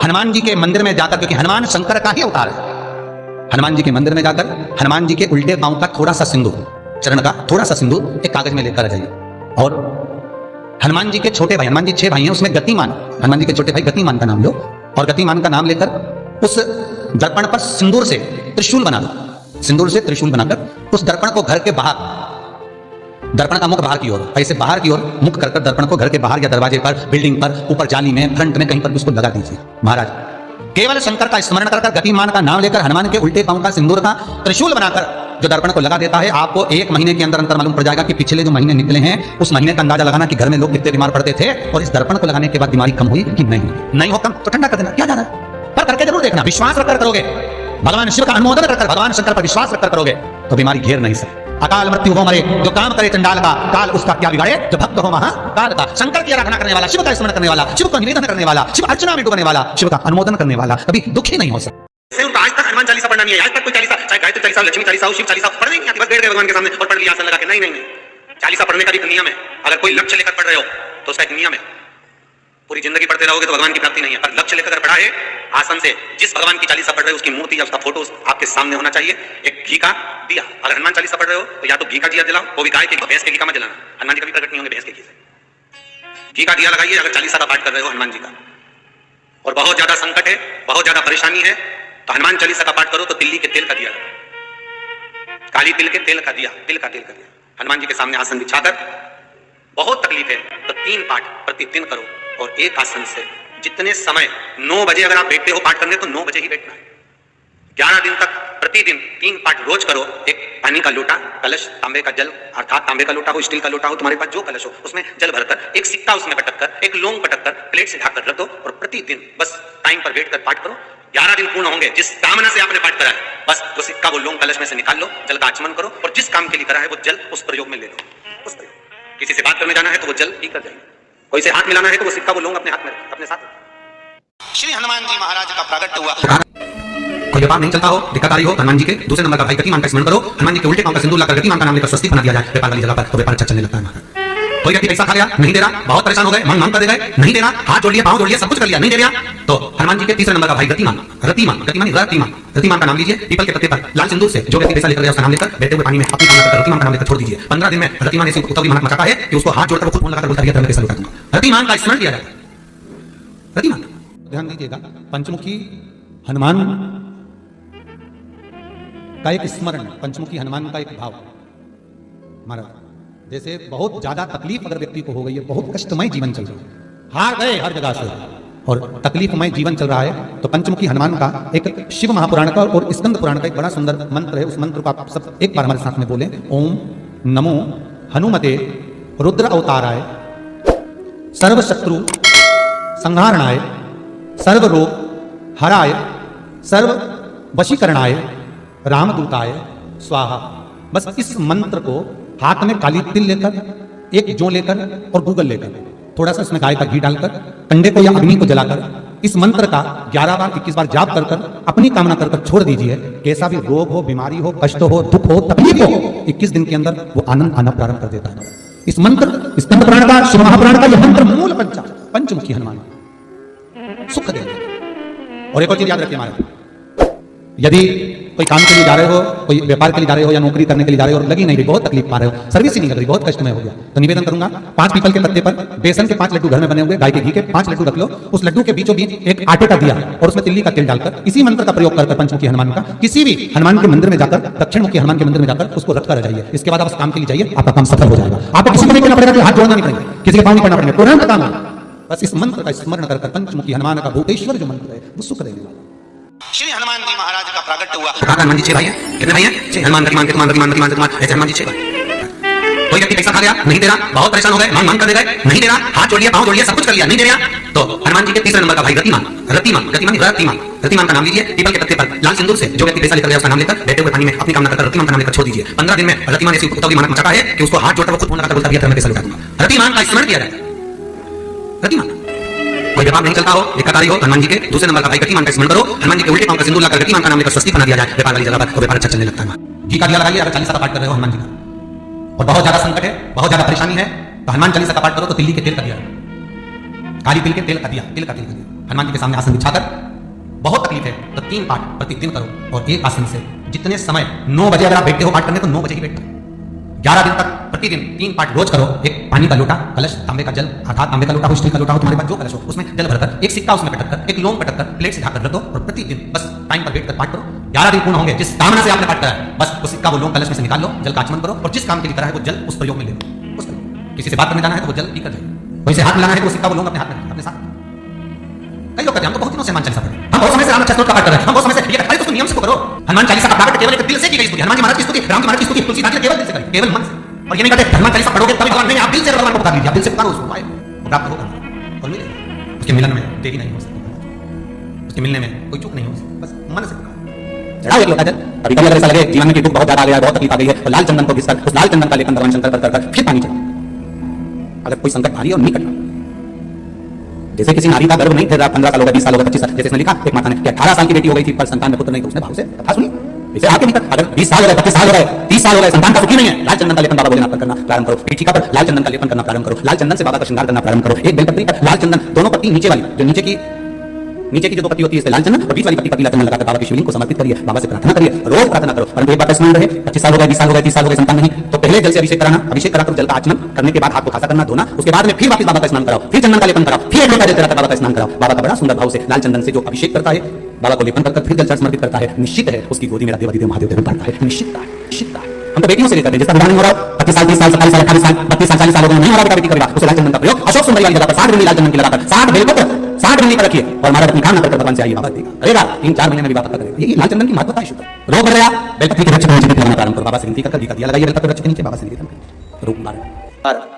हनुमान जी के मंदिर में जाकर, क्योंकि हनुमान शंकर का ही अवतार है, हनुमान जी के मंदिर में जाकर हनुमान जी के उल्टे पांव का थोड़ा सा सिंदूर, चरण का थोड़ा सा सिंदूर एक कागज में लेकर आ जाइए। और हनुमान जी के छोटे भाई, हनुमान जी 6 भाई हैं, उसमें गतिमान, हनुमान जी के छोटे भाई गतिमान का नाम लो और गतिमान का नाम लेकर उस दर्पण पर सिंदूर से त्रिशूल बना दो। सिंदूर से त्रिशूल बनाकर उस दर्पण को घर के बाहर, दर्पण का मुख बाहर की ओर, ऐसे बाहर की ओर मुख कर दर्पण को घर के बाहर या दरवाजे पर, बिल्डिंग पर, ऊपर जाली में, फ्रंट में, कहीं पर भी उसको लगा दीजिए। महाराज केवल शंकर का स्मरण कर गतिमान का नाम लेकर हनुमान के उल्टे पांव का सिंदूर का त्रिशूल बनाकर जो दर्पण को लगा देता है, आपको 1 महीने के अंदर अंतर मालूम पड़ जाएगा कि पिछले जो महीने निकले हैं उस महीने का अंदाजा लगाना कि घर में लोग कितने बीमार पड़ते थे, और इस दर्पण को लगाने के बाद बीमारी कम हुई कि नहीं हो कम तो ठंडा कर देना, क्या जाना पर करके जरूर देखना। विश्वास रखकर करोगे, भगवान शिव का अनुमोदन रखकर, भगवान शंकर पर विश्वास रखकर करोगे तो बीमारी घेर नहीं सकती। अकाल मृत्यु हो मरे जो काम करे चंडाल का, काल उसका क्या बिगाड़े जो भक्त हो महाकाल का। शंकर की आराधना करने वाला, शिव का स्मरण करने वाला, शिव का निवेदन करने वाला, शिव अर्चना में डूबने वाला, शिव का अनुमोदन करने वाला कभी दुखी नहीं हो सकता। उनका आज तक हनुमान चालीसा पढ़ना नहीं है, आज तक कोई चालीसा, चाहे गायत्री चालीसा, लक्ष्मी चालीसा हो, शिव चालीसा पढ़ने नहीं आती, बस बैठ गए भगवान के सामने और पढ़ लिया आसन लगा के। नहीं, चालीसा पढ़ने का भी एक नियम है। अगर कोई लक्ष्य लेकर पढ़ रहे हो तो उसका एक नियम है, पूरी जिंदगी पढ़ते रहोगे तो भगवान की प्राप्ति नहीं है, पर लक्ष्य लेकर पढ़ा है आसन से, जिस भगवान की चालीसा पढ़ रहे हो उसकी मूर्ति या उसका फोटो आपके सामने होना चाहिए। एक घी का दिया, अगर हनुमान चालीसा पढ़ रहे हो तो या तो घी का दिया जलाओ, वो भी गाय के, भैंस के घी का मत जलाना, हनुमान जी कभी प्रकट नहीं होंगे भैंस के घी से। घी का दिया लगाइए अगर चालीसा का पाठ कर रहे हो हनुमान जी का। और बहुत ज्यादा संकट है, बहुत ज्यादा परेशानी है तो हनुमान चालीसा का पाठ करो तो तिल्ली के तेल का दिया, काली तिल के तेल का दिया, तिल का तेल का दिया हनुमान जी के सामने आसन बिछाकर। बहुत तकलीफ है तो 3 पाठ प्रतिदिन करो, और एक आसन से जितने समय 9 बजे अगर आप बैठते हो पाठ करने तो 9 बजे ही बैठना है। 11 दिन तक प्रतिदिन 3 पाठ रोज करो। एक पानी का लोटा, कलश, तांबे का जल, अर्थात तांबे का लोटा हो, स्टील का लोटा हो, तुम्हारे पास जो कलश हो उसमें जल भरकर, एक सिक्का उसमें पटक कर, एक लौंग पटक कर प्लेट से ढककर रख दो और प्रतिदिन बस टाइम पर बैठकर पाठ करो। 11 दिन पूर्ण होंगे, जिस कामना से आपने पाठ करा है बस वो सिक्का, वो लौंग कलश में से निकाल लो, जल का आचमन करो और जिस काम के लिए करा है वो जल उस प्रयोग में ले लो। उस प्रयोग किसी से बात करने जाना है तो वो जल पी कर जाइए, कोई से हाथ मिलाना है तो वो सिक्का, वो लौंग अपने हाथ में अपने साथ। श्री हनुमान जी महाराज का प्रागट्य हुआ। कोई व्यापार नहीं चलता हो, दिक्कत आ रही हो, हनुमान जी के दूसरे नंबर का भाई गतिमान का स्मरण करो, हनुमान जी के उल्टे पांव का सिंदूर लगाकर गतिमान का नाम लेकर स्वस्तिक बना दिया जाए व्यापार वाली जगह पर, तो व्यापार अच्छा चलने लगता है। कोई व्यक्ति पैसा खा गया, नहीं दे रहा, बहुत परेशान हो गए, मांग कर दे गए, नहीं दे रहा, हाथ जोड़ लिया, पांव जोड़ लिया, सब कुछ कर लिया, नहीं दे रहा, तो हनुमान जी के तीसरे नंबर का भाई गतिमान, रतिमान का नाम लीजिए, पीपल के पत्ते पर लाल सिंदूर से जो व्यक्ति पैसा लेकर गया उसका नाम लेकर बैठे हुए पानी में अपनी कामना कर रतिमान का नाम लेकर छोड़ दीजिए। 15 दिन में रतिमान ऐसी उतावली मेहनत मचाता है कि उसको हाथ जोड़कर वो खुद फोन लगाकर बोलता है मैं पैसा लौटा दूंगा। रतिमान का स्मरण किया जाए। रतिमान ध्यान दीजिएगा, पंचमुखी हनुमान का एक स्मरण, पंचमुखी हनुमान का एक भाव। महाराज जैसे बहुत ज्यादा तकलीफ अगर व्यक्ति को हो गई है, बहुत कष्टमय जीवन चल रहा है, हार गए हर जगह से और तकलीफमय जीवन चल रहा है, तो पंचमुखी हनुमान का एक शिव महापुराण का और स्कंद पुराण का एक बड़ा सुंदर मंत्र है। उस मंत्र को आप सब एक बार हमारे साथ में बोले, ओम नमो हनुमते रुद्र अवताराय सर्व शत्रु संहारणाय सर्व रोग हराय सर्व वशीकरणाय रामदूताय स्वाहा। बस इस मंत्र को हाथ में काली तिल लेकर, एक जौ लेकर और गूगल लेकर, थोड़ा सा इसमें गाय का घी डालकर, कंडे को या अग्नि को जलाकर इस मंत्र का 11 बार 21 बार जाप कर अपनी कामना कर छोड़ दीजिए। कैसा भी रोग हो, बीमारी हो, कष्ट हो, दुख हो, तकलीफ हो, 21 दिन के अंदर वो आनंद आना प्रारंभ कर देता है। इस मंत्र, स्कंद पुराण का, शिव महापुराण का यह मंत्र मूल पंचमुखी हनुमान सुख देंगे। और एक और चीज याद रखिए हमारे, यदि कोई काम के लिए जा रहे हो, कोई व्यापार के लिए जा रहे हो या नौकरी करने के लिए जा रहे हो और लगी नहीं रही, बहुत तकलीफ पा रहे हो, सर्विस ही नहीं लग रही, बहुत कष्टमय हो गया, तो निवेदन करूंगा 5 पीपल के पत्ते पर बेसन के 5 लड्डू घर में बने हुए, गाय के घी के 5 लड्डू रख लो, उस लड्डू के बीचों बीच एक आटे का दिया और उसमें तिल्ली का तेल डालकर इसी मंत्र का प्रयोग कर पंचमुखी हनुमान का किसी भी हनुमान के मंदिर में जाकर, दक्षिण मुखी हनुमान के मंदिर में जाकर उसको रख कर जाइए। इसके बाद आप उस काम के लिए जाइए, आपका काम सफल हो जाएगा। आपको किसी को नहीं करना पड़ेगा, हाथ जोड़ना नहीं पड़ेगा, किसी के पाँव नहीं करना पड़ेगा, तुरंत काम होगा। बस इस मंत्र का स्मरण कर पंचमुखी हनुमान का भूतेश्वर जो मंत्र है वो सुख देने वाला। श्री हनुमान जी महाराज का प्रागट्य हुआ। हनुमान जी 6 भाई हैं, कितने भाई हैं? 6। हनुमान ऐसे हनुमान जी 6 भाई। कोई व्यक्ति पैसा खा गया, नहीं दे रहा, बहुत परेशान हो गए, मांग कर दे गए, नहीं दे रहा, हाथ जोड़ लिया, पांव जोड़ लिया, सब कुछ कर लिया, नहीं दे रहा, तो हनुमान जी के तीसरे नंबर का भाई रतिमान का नाम लीजिए, पीपल के पत्ते पर लाल सिंदूर से जो व्यक्ति पैसा लेकर गया उसका नाम लेकर बैठे हुए पानी में अपनी कामना कर रतिमान का नाम लेकर छोड़ दीजिए। 15 दिन में रतिमान ऐसी उतावली मेहनत मचाता है कि उसको हाथ जोड़कर वो खुद फोन लगाकर बोलता है मैं पैसा लौटा दूंगा। रतिमान का स्मरण किया जाए। रतिमान कोई व्यापार नहीं चलता हो, दिक्कत आ रही हो, हनुमान जी के दूसरे नंबर का भाई गतिमान का स्मरण करो, हनुमान जी के उल्टे पांव का सिंदूर लगाकर गतिमान का नाम लेकर स्वस्तिक बना दिया जाए व्यापार वाली जगह पर, तो व्यापार अच्छा चलने लगता है। घी का दिया लगाइए अगर चालीसा का पाठ कर रहे हो हनुमान जी का, और बहुत ज्यादा संकट है, बहुत ज्यादा परेशानी है, तो हनुमान चालीसा का पाठ करो तो तिल्ली के तेल का दिया, काली तिल के तेल का दिया, हनुमान जी के सामने आसन बिछाकर, बहुत तकलीफ है तो 3 पाठ प्रतिदिन करो और एक आसन से जितने समय 9 बजे अगर आप बैठते हो पाठ करने तो 9 बजे ही बैठो। 11 दिन तक प्रतिदिन 3 पाठ रोज करो। एक पानी का लोटा, कलश, तांबे का जल, अर्थात तांबे का लोटा हो, स्टील का लोटा हो, तुम्हारे पास जो कलश हो उसमें जल भरकर, एक सिक्का उसमें पटक कर, एक लौंग पटक कर प्लेट से ढककर रख दो और प्रतिदिन बस टाइम पर बैठकर पाठ करो। 11 दिन पूर्ण होंगे, जिस कामना से आपने पाठ करा है बस वो सिक्का वो लौंग कलश में से निकाल लो, जल का आचमन करो और जिस काम के लिए करा है वो जल उस प्रयोग में ले लो। उस किसी से बात करने जाना है तो वो जल पी कर जाए, वहीं से हाथ मिलाना है तो वो सिक्का वो लौंग अपने हाथ में अपने साथ। कई लोग कहते हैं हम तो बहुत दिनों से हनुमान चालीसा पढ़े, हम बहुत समय से राम स्तोत्र का पाठ कर रहे हैं, हम बहुत समय से ये अरे तो नियम से करो। हनुमान चालीसा का पाठ केवल एक दिल से की गई स्तुति, हनुमान जी महाराज की स्तुति, राम जी महाराज की स्तुति, तुलसीदास जी केवल दिल से करें, केवल मन से। और ये नहीं कहते हनुमान चालीसा पढ़ोगे तभी भगवान, नहीं, आप दिल से भगवान को पुकार लीजिए, आप दिल से पुकारो उसको, आए प्राप्त होगा और मिलेगा। उसके मिलन में देरी नहीं हो सकती, उसके मिलने में कोई चूक नहीं हो सकती, बस मन से पुकारो। चढ़ाओ एक लोटा जल। कभी कभी अगर ऐसा लगे जीवन में कि दुख बहुत ज्यादा आ गया है, बहुत तकलीफ आ गई है, तो लाल चंदन को घिसकर उस लाल चंदन का लेपन भगवान शंकर पर कर फिर पानी चढ़ाओ। अगर कोई संकट भारी और नहीं कटना, जैसे किसी नारी का गर्भ नहीं थे, 15 साल हो गए, 20 साल हो गए, 25 साल, जैसे इसने लिखा एक माता ने कि 18 साल की बेटी हो गई थी पर संतान में पुत्र नहीं, तो उसने भाव से कथा सुनी। इसे आगे निकल, अगर 20 साल हो गए, 25 साल हो गए, 30 साल हो गए, संतान का सुखी नहीं है, लाल चंदन का लेपन बाबा भोलेनाथ पर करना प्रारंभ करो। पीठिका पर लाल चंदन का लेपन करना प्रारंभ करो, लाल चंदन से बाबा का श्रृंगार करना प्रारंभ करो। एक बेलपत्री पर लाल चंदन, दोनों पत्ती नीचे वाली, जो नीचे की जो 2 पत्ती होती है इससे लाल चंदन, और बीच वाली पत्ती पीला चंदन लगाकर बाबा की शिवलिंग को समर्पित करिए, बाबा से प्रार्थना करिए, रोज प्रार्थना करो। परंतु एक बात स्मरण रहे, 25 साल हो गए, 20 साल हो गए, 30 साल हो गए, संतान नहीं, तो पहले जल से अभिषेक कराना, अभिषेक कराकर जल का आचमन करने के बाद हाथ को खासा करना, धोना, उसके बाद में फिर वापस बाबा का स्नान कराओ, फिर चंदन का लेपन कराओ, फिर एक लोटा जल चढ़ाकर बाबा का स्नान कराओ। बाबा का बड़ा सुंदर भाव से लाल चंदन से जो अभिषेक करता है, बाबा को लेपन करकर फिर जल समर्पित करता है, निश्चित है उसकी गोदी में देवादिदेव महादेव देव पड़ता है, निश्चित है, निश्चित है। हम तो बेटियों से लेकर जिसका विधान हो रहा है 25 साल, 30 साल, 27 साल, 28 साल, 32 साल, 40 साल हो गए, नहीं हो रहा बेटी करेगा, उसे लाल चंदन का प्रयोग अशोक सुंदरी वाली जगह पर 60 लाल चंदन की लगाकर 60 बेलपत्र 60 मिनट रखिए और महाराज अपनी कामना करके भगवान से आइए, बाबा देगा, करेगा। 3-4 महीने में भी बाबा करेगा। ये लाल चंदन की महत्वता है। शुद्ध रोग बढ़ गया, बेलपत्री के रक्षक नीचे लगाना प्रारंभ करो, बाबा से विनती कर दिया लगाइए, बेलपत्र रक्षक के नीचे बाबा से निवेदन करिए, रोग निवारण।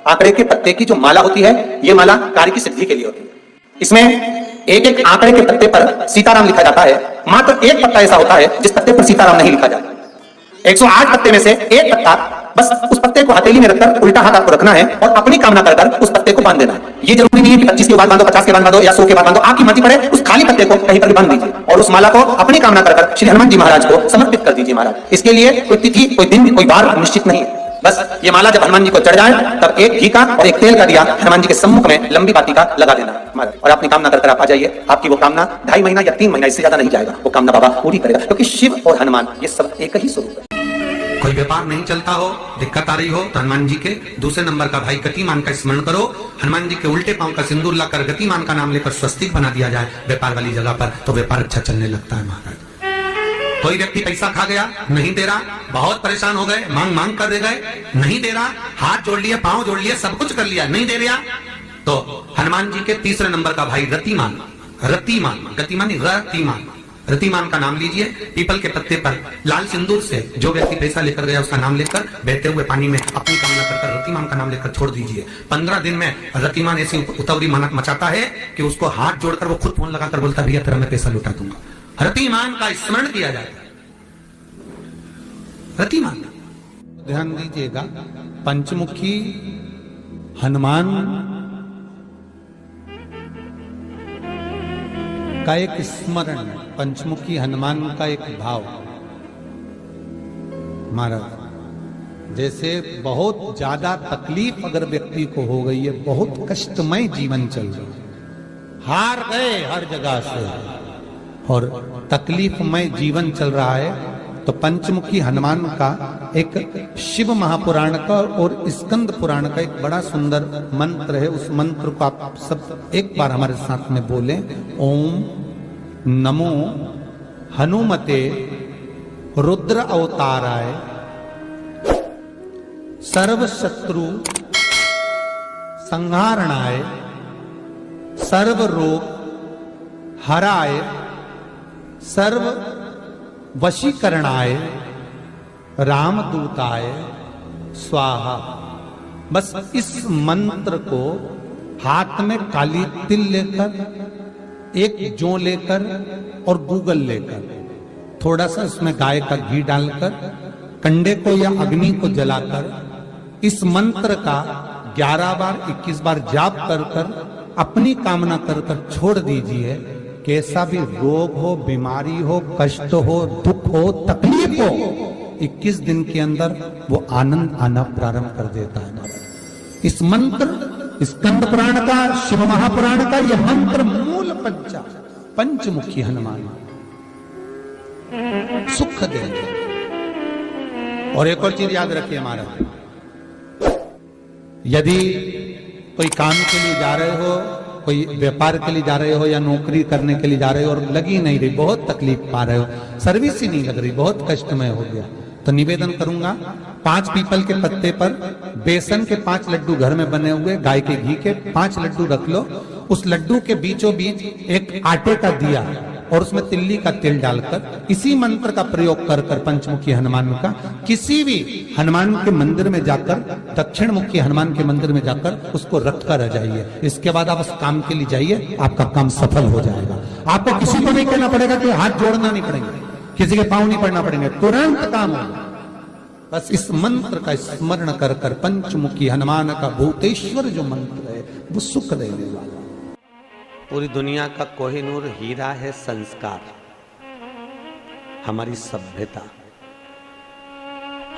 आंकड़े के पत्ते की जो माला होती है, ये माला कार्य की सिद्धि के लिए होती है। इसमें एक एक आंकड़े के पत्ते पर सीताराम लिखा जाता है, मात्र एक पत्ता ऐसा होता है जिस पत्ते पर सीताराम नहीं लिखा जाता। 108 पत्ते में से एक पत्ता, बस उस पत्ते को हथेली में रखकर उल्टा हाथ आपको रखना है और अपनी कामना कर उस पत्ते को बांध देना है। ये जरूरी नहीं है कि 25 के बाद बांधो, 50 के बाद बांधो या 100 के बाद बांधो, आपकी मर्जी पड़े, उस खाली पत्ते को कहीं पर भी बांध दीजिए और उस माला को अपनी कामना कर श्री हनुमान जी महाराज को समर्पित कर दीजिए। महाराज इसके लिए कोई तिथि, कोई दिन, कोई बार निश्चित नहीं है। बस ये माला जब हनुमान जी को चढ़ जाए तब एक घी का और एक तेल का दिया हनुमान जी के सम्मुख में लंबी बाती का लगा देना महाराज, और अपनी कामना कर आप आ जाइए। आपकी वो कामना 2.5 महीना या 3 महीना इससे ज्यादा नहीं जाएगा, वो कामना बाबा पूरी करेगा, क्योंकि शिव और हनुमान ये सब एक ही स्वरूप है। कोई व्यापार नहीं चलता हो, दिक्कत आ रही हो तो हनुमान जी के दूसरे नंबर का भाई गतिमान का स्मरण करो, हनुमान जी के उल्टे पांव का सिंदूर लाकर गतिमान का नाम लेकर स्वस्तिक बना दिया जाए व्यापार वाली जगह पर, तो व्यापार अच्छा चलने लगता है महाराज। कोई व्यक्ति पैसा खा गया, नहीं दे रहा, बहुत परेशान हो गए, मांग मांग कर दे गए, नहीं दे रहा, हाथ जोड़ लिए, पांव जोड़ लिए, सब कुछ कर लिया, नहीं दे रहा, तो हनुमान जी के तीसरे नंबर का भाई रतिमान, रतिमान, गतिमान रतिमान, रतिमान का नाम लीजिए। पीपल के पत्ते पर लाल सिंदूर से जो व्यक्ति पैसा लेकर गया उसका नाम लेकर बहते हुए पानी में अपनी कामना कर रतिमान का नाम लेकर छोड़ दीजिए। 15 दिन में रतिमान ऐसी उतावली मचाता है कि उसको हाथ जोड़कर वो खुद फोन लगाकर बोलता भैया तेरा मैं पैसा लौटा दूंगा। रतिमान का स्मरण किया जाता है, रतिमान। ध्यान दीजिएगा, पंचमुखी हनुमान का एक स्मरण, पंचमुखी हनुमान का एक भाव। महाराज जैसे बहुत ज्यादा तकलीफ अगर व्यक्ति को हो गई है, बहुत कष्टमय जीवन चल रहा है, हार गए हर जगह से और तकलीफमय जीवन चल रहा है, तो पंचमुखी हनुमान का एक शिव महापुराण का और स्कंद पुराण का एक बड़ा सुंदर मंत्र है। उस मंत्र को आप सब एक बार हमारे साथ में बोलें। ओम नमो हनुमते रुद्र अवताराय सर्व शत्रु संहारणाय सर्व रोग हराय सर्व वशीकरणाय रामदूताय स्वाहा। बस इस मंत्र को हाथ में काली तिल लेकर, एक जौ लेकर और गूगल लेकर, थोड़ा सा उसमें गाय का घी डालकर, कंडे को या अग्नि को जलाकर इस मंत्र का 11 बार 21 बार जाप कर कर अपनी कामना कर कर छोड़ दीजिए। कैसा भी रोग हो, बीमारी हो, कष्ट हो, दुख हो, तकलीफ हो, 21 दिन के अंदर वो आनंद आना प्रारंभ कर देता है। इस मंत्र, स्कंद पुराण का, शिव महापुराण का यह मंत्र मूल पंचा, पंचमुखी हनुमान सुख देंगे। और एक और चीज याद रखिए महाराज, यदि कोई काम के लिए जा रहे हो, कोई व्यापार के लिए जा रहे हो या नौकरी करने के लिए जा रहे हो और लगी नहीं रही, बहुत तकलीफ पा रहे हो, सर्विस ही नहीं लग रही, बहुत कष्टमय हो गया, तो निवेदन करूंगा 5 पीपल के पत्ते पर बेसन के 5 लड्डू घर में बने हुए गाय के घी के 5 लड्डू रख लो, उस लड्डू के बीचों बीच एक आटे का दिया और उसमें तिल्ली का तेल डालकर इसी मंत्र का प्रयोग कर कर पंचमुखी हनुमान का किसी भी हनुमान के मंदिर में जाकर, दक्षिण मुखी हनुमान के मंदिर में जाकर उसको रख कर आ जाइए। इसके बाद आप उस काम के लिए जाइए, आपका काम सफल हो जाएगा। आपको किसी को नहीं कहना पड़ेगा कि हाथ जोड़ना नहीं पड़ेंगे, किसी के पांव नहीं पड़ना पड़ेंगे, तुरंत काम होगा। बस इस मंत्र का स्मरण कर कर पंचमुखी हनुमान का भूतेश्वर जो मंत्र है वो सुख देने वाला। पूरी दुनिया का कोहिनूर हीरा है संस्कार, हमारी सभ्यता,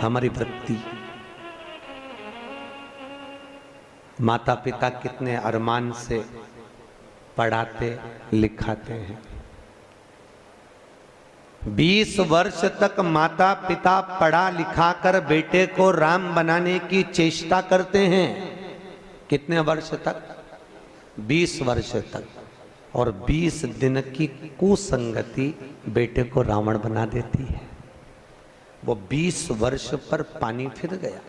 हमारी वृत्ति। माता पिता कितने अरमान से पढ़ाते लिखाते हैं। 20 वर्ष तक माता पिता पढ़ा लिखा कर बेटे को राम बनाने की चेष्टा करते हैं। कितने वर्ष तक? 20 वर्ष तक। और 20 दिन की कुसंगति बेटे को रावण बना देती है। वो 20 वर्ष पर पानी फिर गया।